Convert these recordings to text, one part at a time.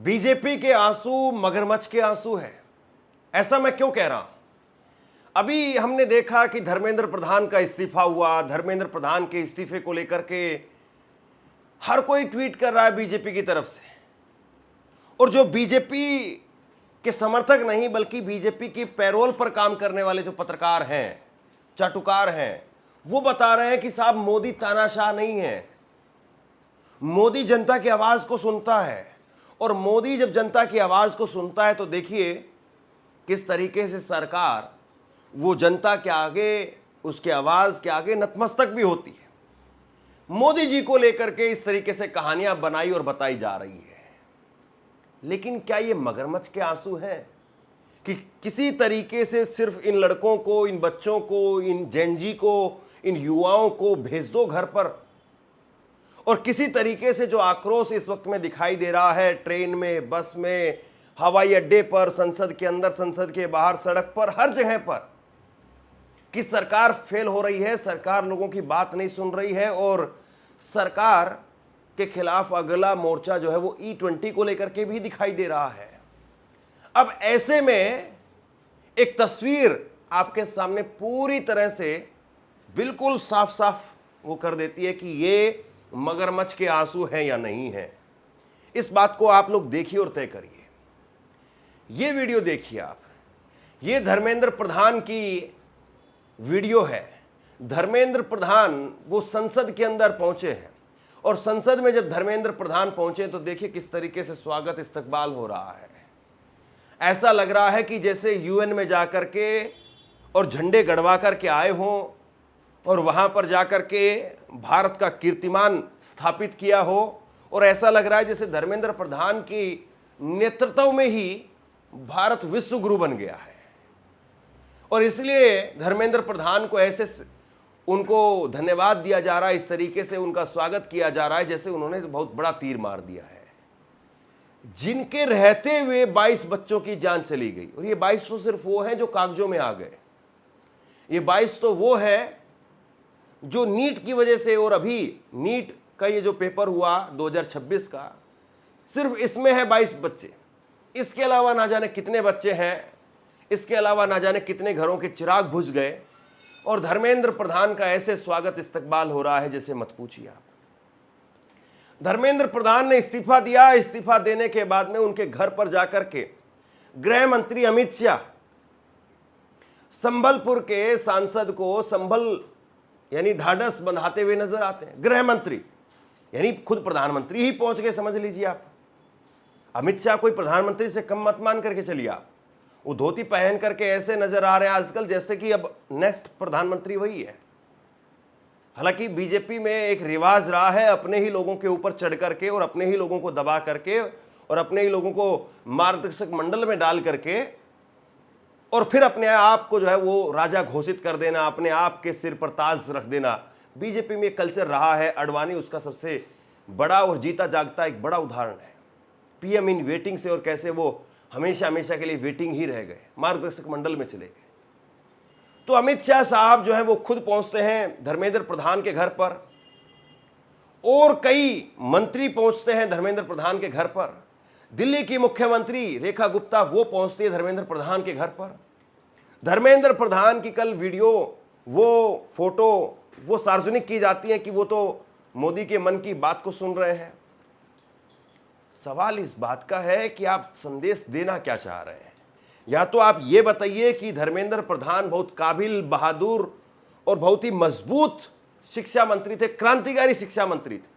BJP के आंसू मगरमच्छ के आंसू है। ऐसा मैं क्यों कह रहा हूं? अभी हमने देखा कि धर्मेंद्र प्रधान का इस्तीफा हुआ। धर्मेंद्र प्रधान के इस्तीफे को लेकर के हर कोई ट्वीट कर रहा है बीजेपी की तरफ से, और जो बीजेपी के समर्थक नहीं बल्कि बीजेपी की पैरोल पर काम करने वाले जो पत्रकार हैं, चाटुकार हैं, वो बता रहे हैं कि साहब मोदी तानाशाह नहीं है, मोदी जनता की आवाज को सुनता है। और मोदी जब जनता की आवाज को सुनता है तो देखिए किस तरीके से सरकार वो जनता के आगे, उसके आवाज के आगे नतमस्तक भी होती है। मोदी जी को लेकर के इस तरीके से कहानियां बनाई और बताई जा रही है, लेकिन क्या ये मगरमच्छ के आंसू हैं कि किसी तरीके से सिर्फ इन लड़कों को, इन बच्चों को, इन जेनजी को, इन युवाओं को भेज दो घर पर, और किसी तरीके से जो आक्रोश इस वक्त में दिखाई दे रहा है ट्रेन में, बस में, हवाई अड्डे पर, संसद के अंदर, संसद के बाहर, सड़क पर, हर जगह पर, कि सरकार फेल हो रही है, सरकार लोगों की बात नहीं सुन रही है और सरकार के खिलाफ अगला मोर्चा जो है वो E20 को लेकर के भी दिखाई दे रहा है। अब ऐसे में एक तस्वीर आपके सामने पूरी तरह से बिल्कुल साफ साफ वो कर देती है कि ये मगरमच्छ के आंसू हैं या नहीं है। इस बात को आप लोग देखिए और तय करिए। ये वीडियो देखिए आप, ये धर्मेंद्र प्रधान की वीडियो है। धर्मेंद्र प्रधान वो संसद के अंदर पहुंचे हैं, और संसद में जब धर्मेंद्र प्रधान पहुंचे तो देखिए किस तरीके से स्वागत इस्तकबाल हो रहा है। ऐसा लग रहा है कि जैसे यूएन में जाकर के और झंडे गड़वा करके आए हों और वहां पर जाकर के भारत का कीर्तिमान स्थापित किया हो, और ऐसा लग रहा है जैसे धर्मेंद्र प्रधान की नेतृत्व में ही भारत विश्व गुरु बन गया है। और इसलिए धर्मेंद्र प्रधान को ऐसे उनको धन्यवाद दिया जा रहा है, इस तरीके से उनका स्वागत किया जा रहा है जैसे उन्होंने बहुत बड़ा तीर मार दिया है। जिनके रहते हुए 22 बच्चों की जान चली गई, और ये 22 तो सिर्फ वो हैं जो कागजों में आ गए, ये 22 तो वो है जो नीट की वजह से, और अभी नीट का ये जो पेपर हुआ 2026 का, सिर्फ इसमें है 22 बच्चे। इसके अलावा ना जाने कितने बच्चे हैं, इसके अलावा ना जाने कितने घरों के चिराग बुझ गए, और धर्मेंद्र प्रधान का ऐसे स्वागत इस्तकबाल हो रहा है जैसे मत पूछिए आप। धर्मेंद्र प्रधान ने इस्तीफा दिया। इस्तीफा देने के बाद में उनके घर पर जाकर के गृह मंत्री अमित शाह संबलपुर के सांसद को संभल यानी ढाढ़स बंधाते हुए नजर आते हैं। गृह मंत्री यानी खुद प्रधानमंत्री ही पहुंच गए, समझ लीजिए आप। अमित शाह कोई प्रधानमंत्री से कम मत मान करके चलिए आप। वो धोती पहन करके ऐसे नजर आ रहे हैं आजकल जैसे कि अब नेक्स्ट प्रधानमंत्री वही है। हालांकि बीजेपी में एक रिवाज रहा है अपने ही लोगों के ऊपर चढ़ करके और अपने ही लोगों को दबा करके और अपने ही लोगों को मार्गदर्शक मंडल में डाल करके और फिर अपने आप को जो है वो राजा घोषित कर देना, अपने आप के सिर पर ताज रख देना। बीजेपी में कल्चर रहा है। अडवाणी उसका सबसे बड़ा और जीता जागता एक बड़ा उदाहरण है। पीएम इन वेटिंग से, और कैसे वो हमेशा हमेशा के लिए वेटिंग ही रह गए, मार्गदर्शक मंडल में चले गए। तो अमित शाह साहब जो है वो खुद पहुंचते हैं धर्मेंद्र प्रधान के घर पर, और कई मंत्री पहुंचते हैं धर्मेंद्र प्रधान के घर पर। दिल्ली की मुख्यमंत्री रेखा गुप्ता वो पहुंचती है धर्मेंद्र प्रधान के घर पर। धर्मेंद्र प्रधान की कल वीडियो, वो फोटो वो सार्वजनिक की जाती है कि वो तो मोदी के मन की बात को सुन रहे हैं। सवाल इस बात का है कि आप संदेश देना क्या चाह रहे हैं। या तो आप ये बताइए कि धर्मेंद्र प्रधान बहुत काबिल, बहादुर और बहुत ही मजबूत शिक्षा मंत्री थे, क्रांतिकारी शिक्षा मंत्री थे,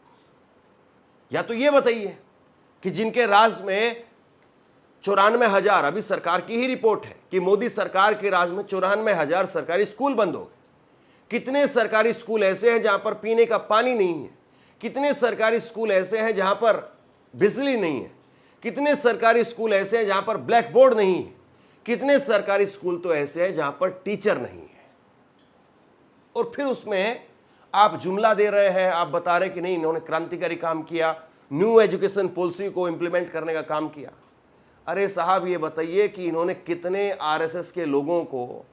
या तो ये बताइए कि जिनके राज में 94,000, अभी सरकार की ही रिपोर्ट है कि मोदी सरकार के राज में 94,000 सरकारी स्कूल बंद हो गए। कितने सरकारी स्कूल ऐसे हैं जहां पर पीने का पानी नहीं है? कितने सरकारी स्कूल ऐसे हैं जहां पर बिजली नहीं है? कितने सरकारी स्कूल ऐसे हैं जहां पर ब्लैक बोर्ड नहीं है? कितने सरकारी स्कूल तो ऐसे हैं जहां पर टीचर नहीं है? और फिर उसमें आप जुमला दे रहे हैं, आप बता रहे कि नहीं इन्होंने क्रांतिकारी काम किया, न्यू एजुकेशन पॉलिसी को इंप्लीमेंट करने का काम किया। अरे साहब ये बताइए कि इन्होंने कितने आरएसएस के लोगों को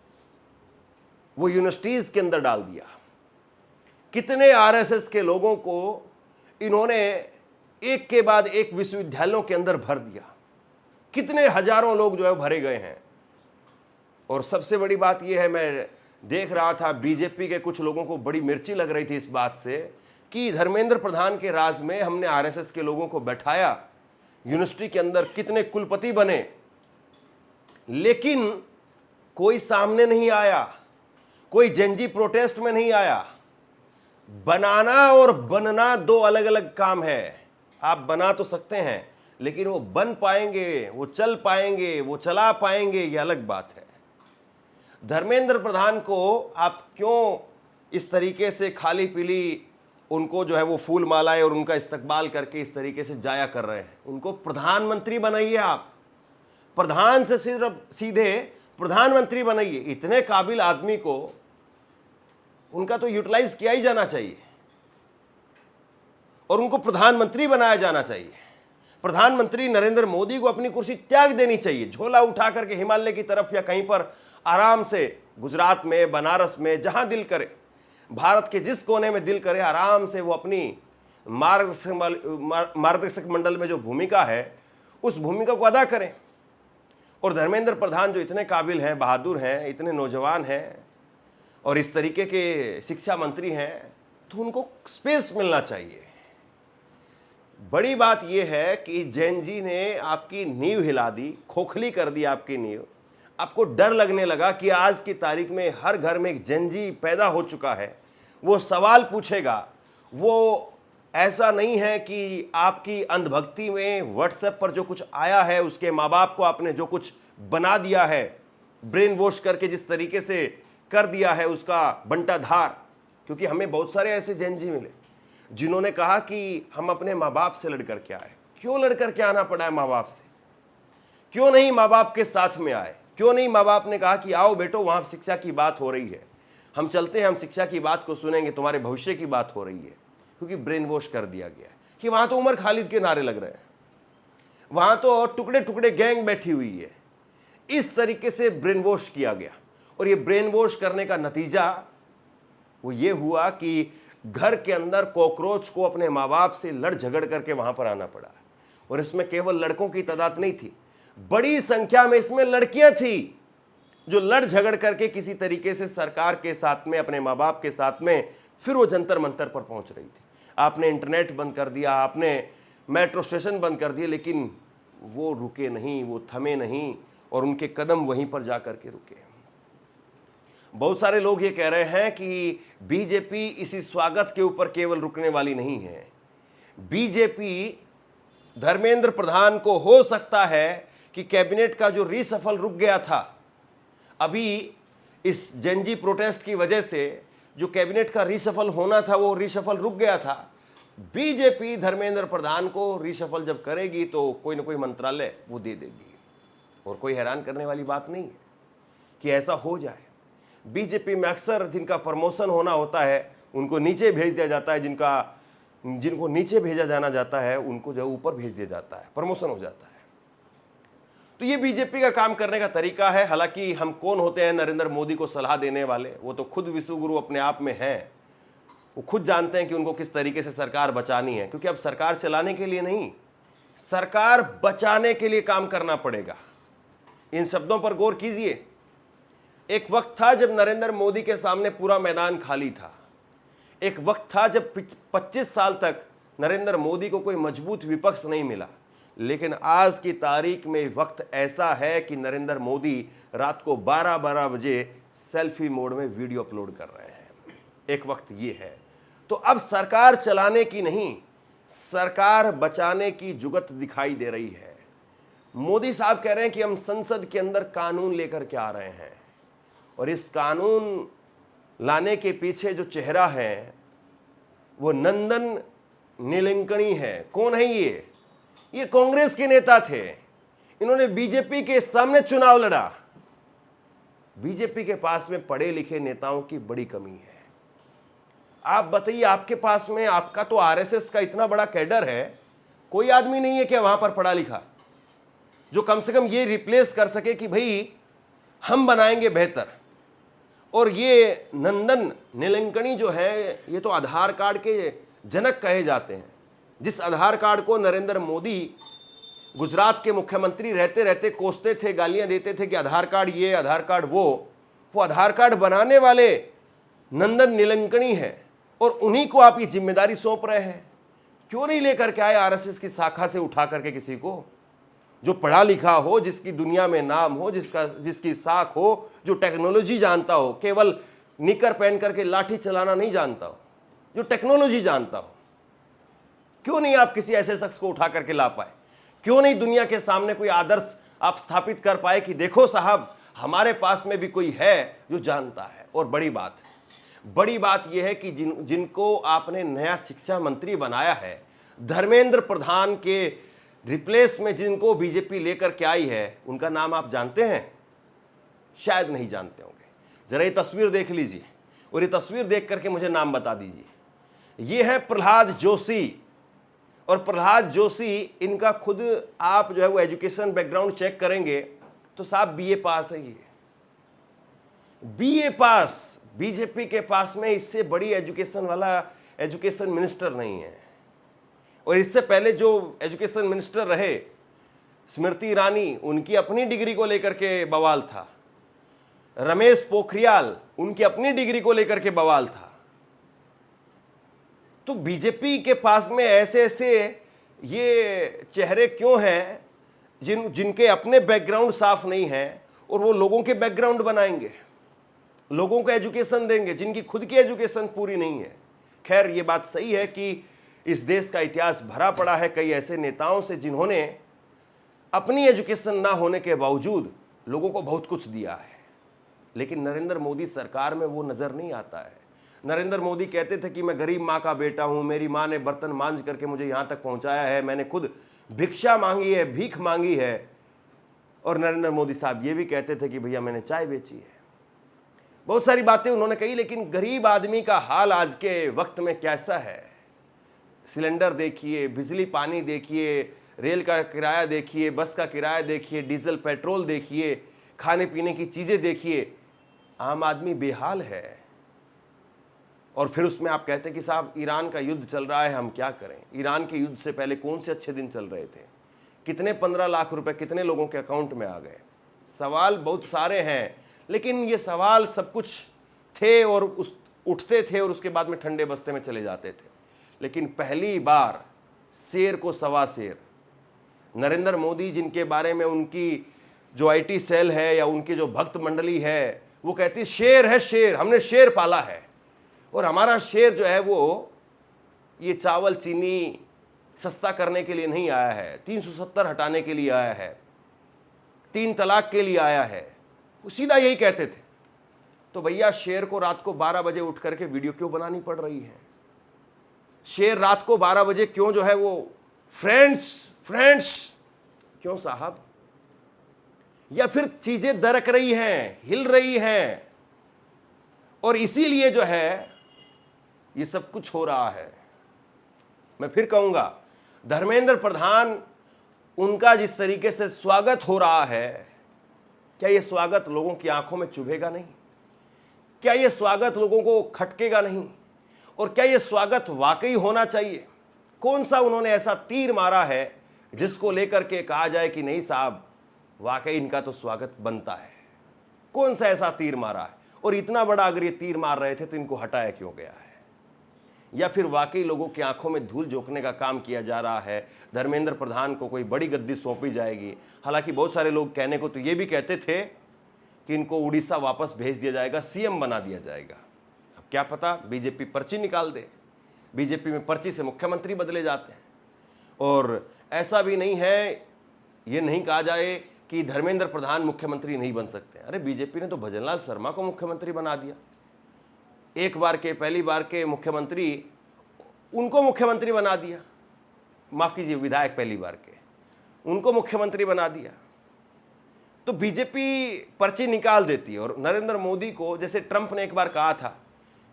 वो यूनिवर्सिटीज के अंदर डाल दिया, कितने आरएसएस के लोगों को इन्होंने एक के बाद एक विश्वविद्यालयों के अंदर भर दिया। कितने हजारों लोग जो है भरे गए हैं। और सबसे बड़ी बात यह है, मैं देख रहा था बीजेपी के कुछ लोगों को बड़ी मिर्ची लग रही थी इस बात से कि धर्मेंद्र प्रधान के राज में हमने आरएसएस के लोगों को बैठाया, यूनिवर्सिटी के अंदर कितने कुलपति बने, लेकिन कोई सामने नहीं आया, कोई जेनजी प्रोटेस्ट में नहीं आया। बनाना और बनना दो अलग अलग काम है। आप बना तो सकते हैं, लेकिन वो बन पाएंगे, वो चल पाएंगे, वो चला पाएंगे, ये अलग बात है। धर्मेंद्र प्रधान को आप क्यों इस तरीके से खाली पीली उनको जो है वो फूल मालाएं और उनका इस्तकबाल करके इस तरीके से जाया कर रहे हैं? उनको प्रधानमंत्री बनाइए। आप प्रधान से सिर्फ सीधे प्रधानमंत्री बनाइए। इतने काबिल आदमी को उनका तो यूटिलाइज किया ही जाना चाहिए और उनको प्रधानमंत्री बनाया जाना चाहिए। प्रधानमंत्री नरेंद्र मोदी को अपनी कुर्सी त्याग देनी चाहिए, झोला उठा करके हिमालय की तरफ या कहीं पर आराम से गुजरात में, बनारस में, जहां दिल करे, भारत के जिस कोने में दिल करे, आराम से वो अपनी मार्गदर्शक मंडल में जो भूमिका है उस भूमिका को अदा करें। और धर्मेंद्र प्रधान जो इतने काबिल हैं, बहादुर हैं, इतने नौजवान हैं और इस तरीके के शिक्षा मंत्री हैं, तो उनको स्पेस मिलना चाहिए। बड़ी बात यह है कि जैन जी ने आपकी नींव हिला दी, खोखली कर दी आपकी नींव। आपको डर लगने लगा कि आज की तारीख में हर घर में एक जैन जी पैदा हो चुका है, वो सवाल पूछेगा। वो ऐसा नहीं है कि आपकी अंधभक्ति में व्हाट्सएप पर जो कुछ आया है, उसके माँ बाप को आपने जो कुछ बना दिया है, ब्रेन वॉश करके जिस तरीके से कर दिया है उसका बंटाधार। क्योंकि हमें बहुत सारे ऐसे जैन जी मिले जिन्होंने कहा कि हम अपने माँ बाप से लड़ करके आए। क्यों लड़ करके आना पड़ा है माँ बाप से? क्यों नहीं माँ बाप के साथ में आए? क्यों नहीं माँ बाप ने कहा कि आओ बेटो, वहां शिक्षा की बात हो रही है, हम चलते हैं, हम शिक्षा की बात को सुनेंगे, तुम्हारे भविष्य की बात हो रही है। क्योंकि ब्रेन वॉश कर दिया गया है कि वहां तो उमर खालिद के नारे लग रहे हैं, वहां तो टुकड़े टुकड़े गैंग बैठी हुई है। इस तरीके से ब्रेन वॉश किया गया और ये ब्रेन वॉश करने का नतीजा वो ये हुआ कि घर के अंदर कॉकरोच को अपने माँ बाप से लड़ झगड़ करके वहां पर आना पड़ा। और इसमें केवल लड़कों की तादाद नहीं थी, बड़ी संख्या में इसमें लड़कियां थी जो लड़ झगड़ करके किसी तरीके से सरकार के साथ में, अपने माँ बाप के साथ में फिर वो जंतर मंतर पर पहुंच रही थी। आपने इंटरनेट बंद कर दिया, आपने मेट्रो स्टेशन बंद कर दिए, लेकिन वो रुके नहीं, वो थमे नहीं और उनके कदम वहीं पर जा करके रुके। बहुत सारे लोग ये कह रहे हैं कि बीजेपी इसी स्वागत के ऊपर केवल रुकने वाली नहीं है। बीजेपी धर्मेंद्र प्रधान को हो सकता है कि कैबिनेट का जो रीसफल रुक गया था, अभी इस जेनजी प्रोटेस्ट की वजह से जो कैबिनेट का रीसफल होना था वो रीसफल रुक गया था। बीजेपी धर्मेंद्र प्रधान को रीसफल जब करेगी तो कोई ना कोई मंत्रालय वो दे देगी और कोई हैरान करने वाली बात नहीं है कि ऐसा हो जाए। बीजेपी में अक्सर जिनका प्रमोशन होना होता है उनको नीचे भेज दिया जाता है, जिनको नीचे भेजा जाना जाता है उनको जो ऊपर भेज दिया जाता है, प्रमोशन हो जाता है। तो ये बीजेपी का काम करने का तरीका है। हालांकि हम कौन होते हैं नरेंद्र मोदी को सलाह देने वाले? वो तो खुद विश्वगुरु अपने आप में हैं। वो खुद जानते हैं कि उनको किस तरीके से सरकार बचानी है, क्योंकि अब सरकार चलाने के लिए नहीं, सरकार बचाने के लिए काम करना पड़ेगा। इन शब्दों पर गौर कीजिए। एक वक्त था जब नरेंद्र मोदी के सामने पूरा मैदान खाली था। एक वक्त था जब 25 साल तक नरेंद्र मोदी को कोई मजबूत विपक्ष नहीं मिला। लेकिन आज की तारीख में वक्त ऐसा है कि नरेंद्र मोदी रात को 12-12 बजे सेल्फी मोड में वीडियो अपलोड कर रहे हैं। एक वक्त ये है। तो अब सरकार चलाने की नहीं, सरकार बचाने की जुगत दिखाई दे रही है। मोदी साहब कह रहे हैं कि हम संसद के अंदर कानून लेकर के आ रहे हैं और इस कानून लाने के पीछे जो चेहरा है वो नंदन नीलेकणी है। कौन है ये कांग्रेस के नेता थे। इन्होंने बीजेपी के सामने चुनाव लड़ा। बीजेपी के पास में पढ़े लिखे नेताओं की बड़ी कमी है। आप बताइए, आपके पास में, आपका तो आरएसएस का इतना बड़ा कैडर है, कोई आदमी नहीं है क्या वहां पर पढ़ा लिखा जो कम से कम ये रिप्लेस कर सके कि भाई हम बनाएंगे बेहतर। और ये नंदन नीलेकणी जो है, ये तो आधार कार्ड के जनक कहे जाते हैं। जिस आधार कार्ड को नरेंद्र मोदी गुजरात के मुख्यमंत्री रहते रहते कोसते थे, गालियां देते थे कि आधार कार्ड ये, आधार कार्ड वो आधार कार्ड बनाने वाले नंदन नीलकणी है और उन्हीं को आप ये जिम्मेदारी सौंप रहे हैं। क्यों नहीं लेकर के आए आरएसएस की शाखा से उठा करके किसी को जो पढ़ा लिखा हो, जिसकी दुनिया में नाम हो, जिसकी साख हो, जो टेक्नोलॉजी जानता हो, केवल निकर पहन करके लाठी चलाना नहीं जानता हो, जो टेक्नोलॉजी जानता हो। क्यों नहीं आप किसी ऐसे शख्स को उठा करके ला पाए? क्यों नहीं दुनिया के सामने कोई आदर्श आप स्थापित कर पाए कि देखो साहब, हमारे पास में भी कोई है जो जानता है। और बड़ी बात यह है कि जिनको आपने नया शिक्षा मंत्री बनाया है, धर्मेंद्र प्रधान के रिप्लेस में जिनको बीजेपी लेकर के आई है, उनका नाम आप जानते हैं? शायद नहीं जानते होंगे। जरा ये तस्वीर देख लीजिए और ये तस्वीर देख करके मुझे नाम बता दीजिए। ये है प्रहलाद जोशी। और प्रहलाद जोशी, इनका खुद आप जो है वो एजुकेशन बैकग्राउंड चेक करेंगे तो साहब बीए पास है। ये बीए पास, बीजेपी के पास में इससे बड़ी एजुकेशन वाला एजुकेशन मिनिस्टर नहीं है। और इससे पहले जो एजुकेशन मिनिस्टर रहे स्मृति ईरानी, उनकी अपनी डिग्री को लेकर के बवाल था। रमेश पोखरियाल, उनकी अपनी डिग्री को लेकर के बवाल था। तो बीजेपी के पास में ऐसे ये चेहरे क्यों हैं जिनके अपने बैकग्राउंड साफ नहीं है और वो लोगों के बैकग्राउंड बनाएंगे, लोगों को एजुकेशन देंगे जिनकी खुद की एजुकेशन पूरी नहीं है। खैर, ये बात सही है कि इस देश का इतिहास भरा पड़ा है कई ऐसे नेताओं से जिन्होंने अपनी एजुकेशन ना होने के बावजूद लोगों को बहुत कुछ दिया है। लेकिन नरेंद्र मोदी सरकार में वो नजर नहीं आता है। नरेंद्र मोदी कहते थे कि मैं गरीब माँ का बेटा हूँ, मेरी माँ ने बर्तन मांझ करके मुझे यहाँ तक पहुँचाया है, मैंने खुद भिक्षा मांगी है, भीख मांगी है। और नरेंद्र मोदी साहब ये भी कहते थे कि भैया मैंने चाय बेची है। बहुत सारी बातें उन्होंने कही, लेकिन गरीब आदमी का हाल आज के वक्त में कैसा है? सिलेंडर देखिए, बिजली पानी देखिए, रेल का किराया देखिए, बस का किराया देखिए, डीजल पेट्रोल देखिए, खाने पीने की चीज़ें देखिए। आम आदमी बेहाल है। और फिर उसमें आप कहते हैं कि साहब ईरान का युद्ध चल रहा है, हम क्या करें? ईरान के युद्ध से पहले कौन से अच्छे दिन चल रहे थे? कितने 15 लाख रुपए कितने लोगों के अकाउंट में आ गए? सवाल बहुत सारे हैं, लेकिन ये सवाल सब कुछ थे और उठते थे और उसके बाद में ठंडे बस्ते में चले जाते थे। लेकिन पहली बार शेर को सवा शेर, नरेंद्र मोदी जिनके बारे में उनकी जो आईटी सेल है या उनकी जो भक्त मंडली है वो कहती है शेर है शेर, हमने शेर पाला है। और हमारा शेर जो है वो ये चावल चीनी सस्ता करने के लिए नहीं आया है, 370 हटाने के लिए आया है, 3 तलाक के लिए आया है, वो सीधा यही कहते थे। तो भैया शेर को रात को 12 बजे उठ करके वीडियो क्यों बनानी पड़ रही है? शेर रात को 12 बजे क्यों जो है वो फ्रेंड्स क्यों साहब? या फिर चीजें दरक रही हैं, हिल रही हैं, और इसीलिए जो है ये सब कुछ हो रहा है। मैं फिर कहूंगा, धर्मेंद्र प्रधान, उनका जिस तरीके से स्वागत हो रहा है, क्या ये स्वागत लोगों की आंखों में चुभेगा नहीं? क्या ये स्वागत लोगों को खटकेगा नहीं? और क्या ये स्वागत वाकई होना चाहिए? कौन सा उन्होंने ऐसा तीर मारा है जिसको लेकर के कहा जाए कि नहीं साहब वाकई इनका तो स्वागत बनता है? कौन सा ऐसा तीर मारा है? और इतना बड़ा अगर ये तीर मार रहे थे तो इनको हटाया क्यों गया है? या फिर वाकई लोगों की आंखों में धूल झोंकने का काम किया जा रहा है? धर्मेंद्र प्रधान को कोई बड़ी गद्दी सौंपी जाएगी। हालांकि बहुत सारे लोग कहने को तो ये भी कहते थे कि इनको उड़ीसा वापस भेज दिया जाएगा, सीएम बना दिया जाएगा। अब क्या पता बीजेपी पर्ची निकाल दे, बीजेपी में पर्ची से मुख्यमंत्री बदले जाते हैं। और ऐसा भी नहीं है, ये नहीं कहा जाए कि धर्मेंद्र प्रधान मुख्यमंत्री नहीं बन सकते। अरे बीजेपी ने तो भजनलाल शर्मा को मुख्यमंत्री बना दिया। एक बार के, पहली बार के मुख्यमंत्री, उनको मुख्यमंत्री बना दिया। माफ कीजिए, विधायक पहली बार के, उनको मुख्यमंत्री बना दिया। तो बीजेपी पर्ची निकाल देती है। और नरेंद्र मोदी को, जैसे ट्रंप ने एक बार कहा था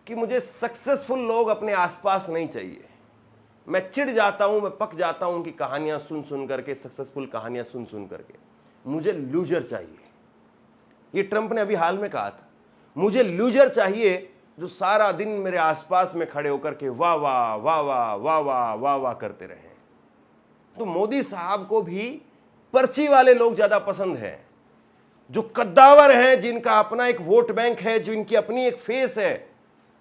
कि मुझे सक्सेसफुल लोग अपने आसपास नहीं चाहिए, मैं चिढ़ जाता हूं, मैं पक जाता हूं उनकी कहानियां सुन सुन करके, सक्सेसफुल कहानियां सुन सुन करके, मुझे लूजर चाहिए। ये ट्रंप ने अभी हाल में कहा था, मुझे लूजर चाहिए जो सारा दिन मेरे आसपास में खड़े होकर के वाह वाह वाह वाह वाह वाह वाह वाह करते रहे। तो मोदी साहब को भी पर्ची वाले लोग ज्यादा पसंद हैं, जो कद्दावर हैं, जिनका अपना एक वोट बैंक है, जो इनकी अपनी एक फेस है।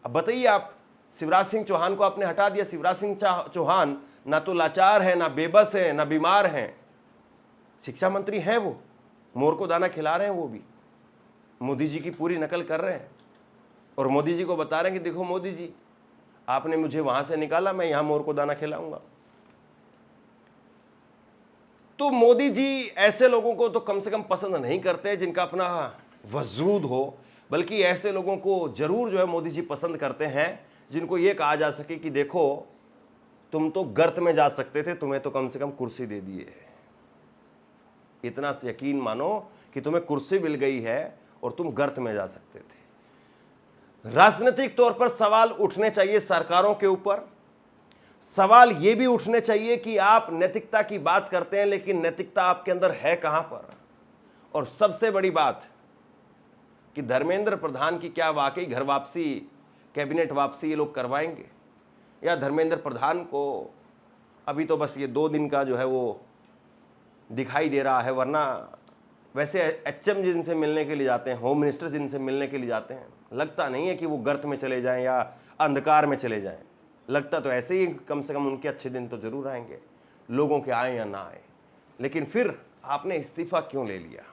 अब बताइए आप, शिवराज सिंह चौहान को आपने हटा दिया। शिवराज सिंह चौहान ना तो लाचार है, ना बेबस है, ना बीमार हैं, शिक्षा मंत्री हैं, वो मोर को दाना खिला रहे हैं, वो भी मोदी जी की पूरी नकल कर रहे हैं और मोदी जी को बता रहे हैं कि देखो मोदी जी, आपने मुझे वहां से निकाला, मैं यहां मोर को दाना खिलाऊंगा। तो मोदी जी ऐसे लोगों को तो कम से कम पसंद नहीं करते जिनका अपना वजूद हो, बल्कि ऐसे लोगों को जरूर जो है मोदी जी पसंद करते हैं जिनको ये कहा जा सके कि देखो तुम तो गर्त में जा सकते थे, तुम्हें तो कम से कम कुर्सी दे दी है। इतना यकीन मानो कि तुम्हें कुर्सी मिल गई है और तुम गर्त में जा सकते थे। राजनीतिक तौर पर सवाल उठने चाहिए सरकारों के ऊपर। सवाल यह भी उठने चाहिए कि आप नैतिकता की बात करते हैं, लेकिन नैतिकता आपके अंदर है कहां पर। और सबसे बड़ी बात कि धर्मेंद्र प्रधान की क्या वाकई घर वापसी, कैबिनेट वापसी ये लोग करवाएंगे, या धर्मेंद्र प्रधान को अभी तो बस ये 2 दिन का जो है वो दिखाई दे रहा है, वरना वैसे एचएम जिनसे मिलने के लिए जाते हैं, होम मिनिस्टर जिनसे मिलने के लिए जाते हैं, लगता नहीं है कि वो गर्त में चले जाएं या अंधकार में चले जाएं। लगता तो ऐसे ही कम से कम उनके अच्छे दिन तो जरूर आएंगे, लोगों के आए या ना आए। लेकिन फिर आपने इस्तीफा क्यों ले लिया,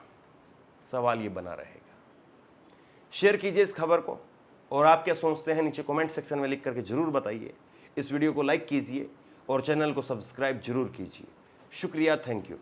सवाल ये बना रहेगा। शेयर कीजिए इस खबर को, और आप क्या सोचते हैं नीचे कमेंट सेक्शन में लिख करके जरूर बताइए। इस वीडियो को लाइक कीजिए और चैनल को सब्सक्राइब जरूर कीजिए। शुक्रिया, थैंक यू।